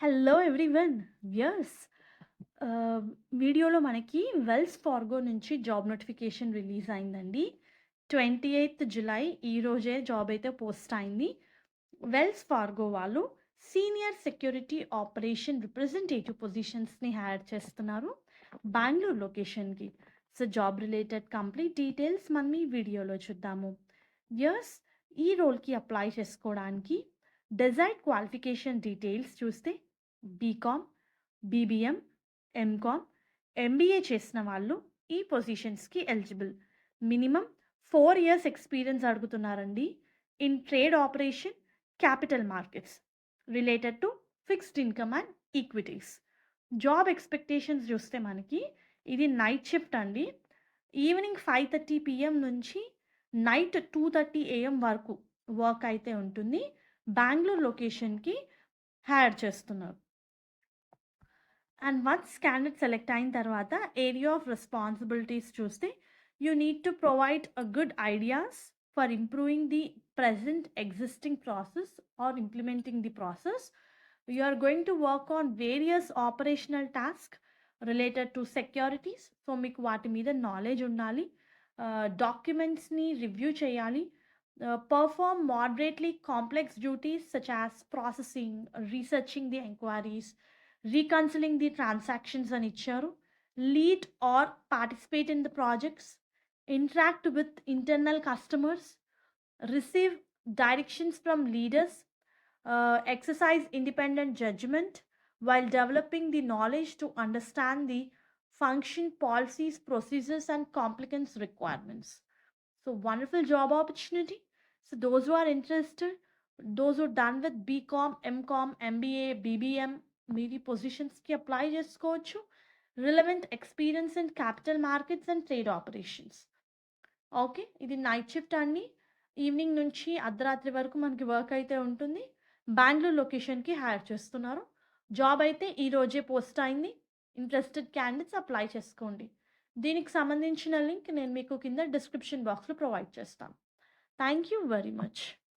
Hello everyone. Yes. వీడియోలో మనకి Wells Fargo నుంచి జాబ్ నోటిఫికేషన్ రిలీజ్ అయిందండి. 28th జులై ఈ రోజే జాబ్ అయితే పోస్ట్ అయింది. వెల్స్ ఫార్గో వాళ్ళు సీనియర్ సెక్యూరిటీ ఆపరేషన్ రిప్రజెంటేటివ్ పొజిషన్స్ని హైర్ చేస్తున్నారు బెంగళూరు లొకేషన్కి. So job related complete details మనం ఈ వీడియోలో చూద్దాము. యస్, ఈ రోల్కి అప్లై చేసుకోవడానికి డిజైర్డ్ క్వాలిఫికేషన్ డీటెయిల్స్ చూస్తే బీకామ్, బీబీఎం, ఎంకామ్, ఎంబీఏ చేసిన వాళ్ళు ఈ పొజిషన్స్కి ఎలిజిబుల్. మినిమం 4 years ఎక్స్పీరియన్స్ అడుగుతున్నారండి in trade operation, capital markets related to fixed income and equities. Job expectations చూస్తే మనకి ఇది నైట్ షిఫ్ట్ అండి. ఈవినింగ్ 5:30 PM నుంచి నైట్ 2:30 AM వరకు వర్క్ అయితే ఉంటుంది. బెంగళూరు లొకేషన్కి హైర్ చేస్తున్నారు. అండ్ వన్స్ క్యాండిడేట్ సెలెక్ట్ అయిన తర్వాత ఏరియా ఆఫ్ రెస్పాన్సిబిలిటీస్ చూస్తే you need to provide a good ideas for improving the present existing process or implementing the process. You are going to work on various operational tasks related to securities. So మీకు వాటి మీద knowledge ఉండాలి. డాక్యుమెంట్స్ని review చేయాలి. Perform moderately complex duties such as processing, researching the enquiries, reconciling the transactions అని ఇచ్చారు. Lead or participate in the projects, interact with internal customers, receive directions from leaders, exercise independent judgment while developing the knowledge to understand the function, policies, procedures, and compliance requirements. So, wonderful job opportunity. So, those who are interested, those who are done with BCom, MCom, MBA, BBM, మీరు పొజిషన్స్కి apply చేసుకోవచ్చు. Relevant experience in capital markets and trade operations. Okay, ఇది night shift అండి. Evening నుంచి అర్ధరాత్రి వరకు మనకి work అయితే ఉంటుంది. బెంగళూరు లొకేషన్కి హైర్ చేస్తున్నారు. జాబ్ అయితే ఈ రోజే పోస్ట్ అయింది. ఇంట్రెస్టెడ్ క్యాండిడేట్స్ అప్లై చేసుకోండి. దీనికి సంబంధించిన లింక్ నేను మీకు కింద డిస్క్రిప్షన్ బాక్స్లో ప్రొవైడ్ చేస్తాను. Thank you very much.